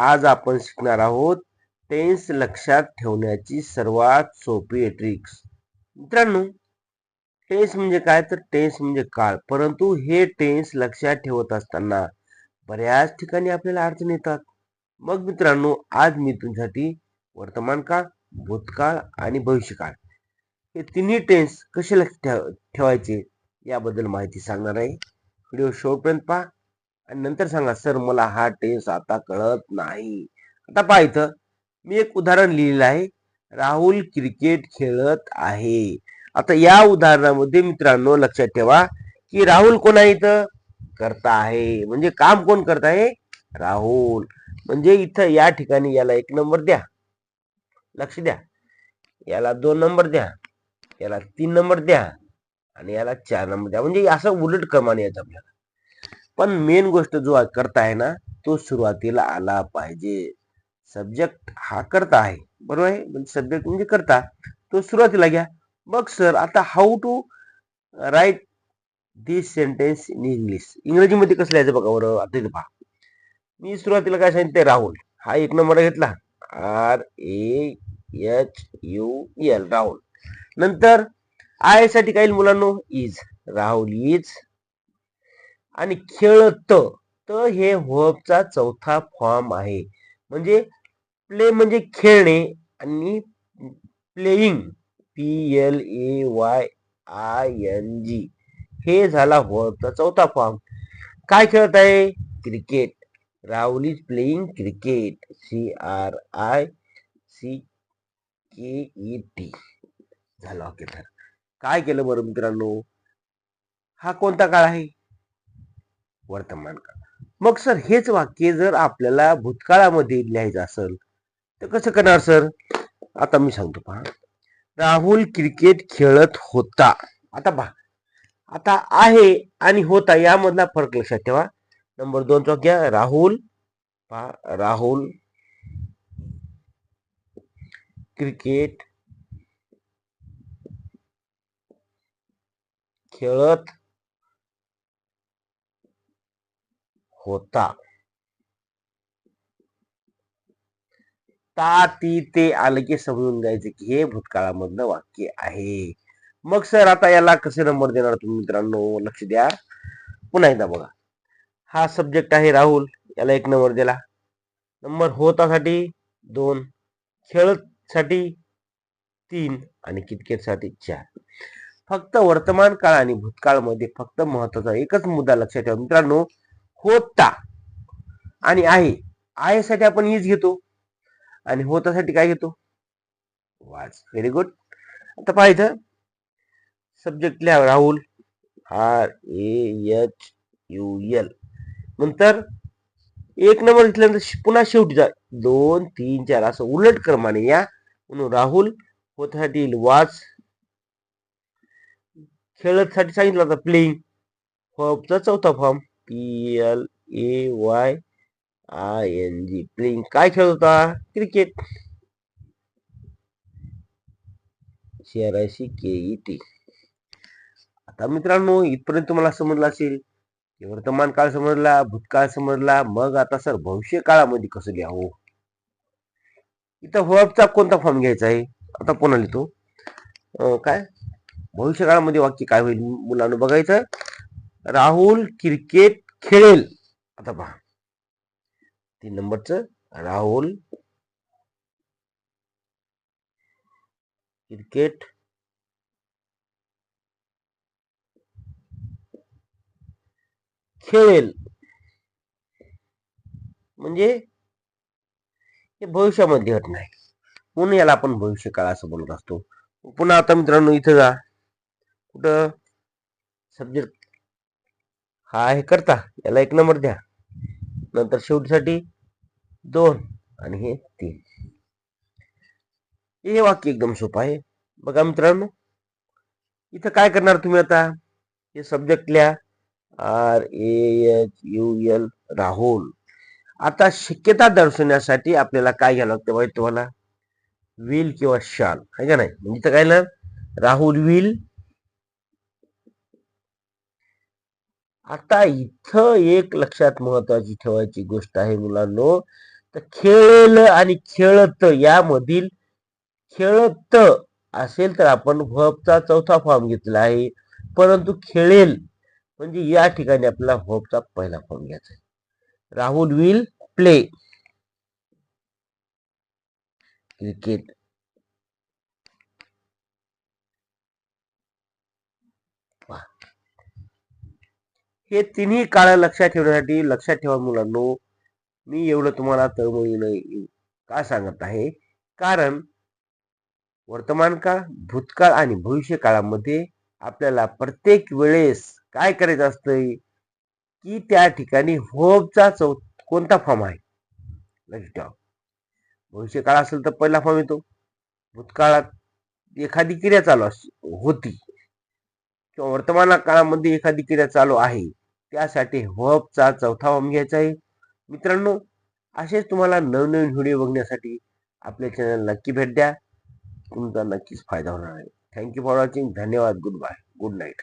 आज आपण शिकणार आहोत टेन्स लक्षात ठेवण्याची सर्वात सोपी ट्रिक्स. मित्रांनो, टेन्स म्हणजे काय, तर टेन्स म्हणजे काळ, परंतु हे टेन्स लक्षात ठेवत असताना बऱ्याच ठिकाणी आपल्याला अडचण येतात. मग मित्रांनो, आज मी तुमच्यासाठी वर्तमान काळ, भूतकाळ आणि भविष्यकाळ हे तिन्ही टेन्स कसे लक्षात ठेवायचे याबद्दल माहिती सांगणार आहे. व्हिडिओ शेवटपर्यंत पहा आणि नंतर सांगा, सर मला हा टेन्स आता कळत नाही. आता पहा, इथं मी एक उदाहरण लिहिलेलं आहे. राहुल क्रिकेट खेळत आहे. आता या उदाहरणामध्ये मित्रांनो लक्षात ठेवा की राहुल कोण आहे, इथं करता आहे, म्हणजे काम कोण करत आहे, राहुल. म्हणजे इथं या ठिकाणी याला 1 नंबर द्या, लक्ष द्या, याला 2 नंबर द्या, याला 3 नंबर द्या आणि याला 4 नंबर द्या. म्हणजे असं उलट क्रमाने यायचं आपल्याला. पण मेन गोष्ट जो करता आहे ना, तो सुरुवातीला आला पाहिजे. सब्जेक्ट हा करता आहे, बरोबर आहे, म्हणजे सब्जेक्ट म्हणजे करता, तो सुरुवातीला घ्या. मग सर आता how to write this sentence in English, इंग्रजीमध्ये कसं लिहायचं बघा बरं. आता इथे पहा, मी सुरुवातीला काय सांगितलं, राहुल हा 1 नंबर घेतला, RAHUL, राहुल. नंतर आय साठी काही मुलांनो इज, राहुल इज. आणि खेळत, तर हे व्हर्बचा चौथा फॉर्म आहे. म्हणजे प्ले म्हणजे खेळणे आणि प्लेइंग PLAYING हे झाला व्हर्बचा चौथा फॉर्म. काय खेळत आहे, cricket. Rahul is playing cricket, CRICKET झालं. ओके, तर काय केलं बरं मित्रांनो, हा कोणता काळ आहे, वर्तमान काळ. मग सर हेच वाक्य जर आपल्याला भूतकाळामध्ये लिहायचं असेल तर कसं करणार सर. आता मी सांगतो पहा, राहुल क्रिकेट खेळत होता. आता पहा, आता आहे आणि होता यामधला फरक लक्षात ठेवा. नंबर 2 चा घ्या, राहुल. पहा, राहुल क्रिकेट खेळत होता. ता ती ते आलं की समजून घ्यायचं की हे भूतकाळामधलं वाक्य आहे. मग सर आता याला कसे नंबर देणार तुम्ही मित्रांनो, लक्ष द्या. पुन्हा एकदा बघा, हा सब्जेक्ट आहे राहुल, याला 1 नंबर दिला. नंबर होतासाठी 2, खेळत साठी 3 आणि क्रिकेट साठी 4. फक्त वर्तमान काळ आणि भूतकाळ मध्ये फक्त महत्वाचा एकच मुद्दा लक्षात ठेवा मित्रांनो, होता आणि आहे साठी आपण इज घेतो आणि होतासाठी काय घेतो, वाज. Very good. आता पहा, इथं सब्जेक्ट लिहा राहुल, RAHUL. नंतर 1 नंबर घेतल्यानंतर पुन्हा शेवटीचा 2, 3, 4 असं उलट क्रमाने या. म्हणून राहुल होतासाठी वाज, खेळत साठी सांगितलं होतं प्लेइंग, व्हर्बचा चौथा फॉर्म PLAYING, प्लेइंग. काय खेळत होता, क्रिकेट, CRICKET. आता मित्रांनो इथपर्यंत तुम्हाला समजलं असेल, वर्तमान काळ समजला, भूतकाळ समजला. मग आता सर भविष्य काळामध्ये कसं लिहावं. इथं व्हर्बचा कोणता फॉर्म घ्यायचा आहे, आता पुन्हा लिहितो. काय भविष्य काळामध्ये वाक्य काय होईल मुलांना बघायचं, राहुल क्रिकेट खेळेल. आता पहा 3 नंबरचं, राहुल क्रिकेट खेळेल, म्हणजे हे भविष्यामध्ये घडत नाही, म्हणून याला आपण भविष्य काळ असं बोलत असतो. पुन्हा आता मित्रांनो इथं जा, कुठं सब्जेक्ट हा आहे करता, याला 1 नंबर द्या. नंतर शेवटीसाठी 2 आणि हे 3. हे वाक्य एकदम सोपं आहे. बघा मित्रांनो, इथं काय करणार तुम्ही, आता हे सब्जेक्ट लिहा RAHUL, राहुल. आता शक्यता दर्शवण्यासाठी आपल्याला काय घ्यावं लागतं माहिती तुम्हाला, विल किंवा शाल, आहे का नाही. म्हणजे इथं काय ना, राहुल विल. आता इथं एक लक्षात महत्वाची ठेवायची गोष्ट आहे मुलांनो, तर खेळेल आणि खेळत यामधील खेळत असेल तर आपण व्हर्बचा चौथा फॉर्म घेतला आहे, परंतु खेळेल म्हणजे या ठिकाणी आपल्याला व्हर्बचा पहिला फॉर्म घ्यायचा आहे. Rahul will play cricket. हे तिन्ही काळ लक्षात ठेवण्यासाठी लक्षात ठेवा मुलांनो, मी एवढं तुम्हाला तळमळीनं का सांगत आहे, कारण वर्तमान काळ, भूतकाळ आणि भविष्य काळामध्ये आपल्याला प्रत्येक वेळेस काय करायचं असतंय की त्या ठिकाणी व्हर्बचा कोणता फॉर्म आहे लक्षात ठेवा. भविष्य काळ असेल तर पहिला फॉर्म येतो. भूतकाळात एखादी क्रिया चालू होती किंवा वर्तमान काळामध्ये एखादी क्रिया चालू आहे, त्यासाठी व्हर्बचा चौथा फॉर्म घ्यायचा आहे. मित्रांनो, असेच तुम्हाला नवनवीन व्हिडिओ बघण्यासाठी आपल्या चॅनल नक्की भेट द्या. तुमचा नक्कीच फायदा होणार आहे. Thank you for watching. धन्यवाद. Goodbye. Good night.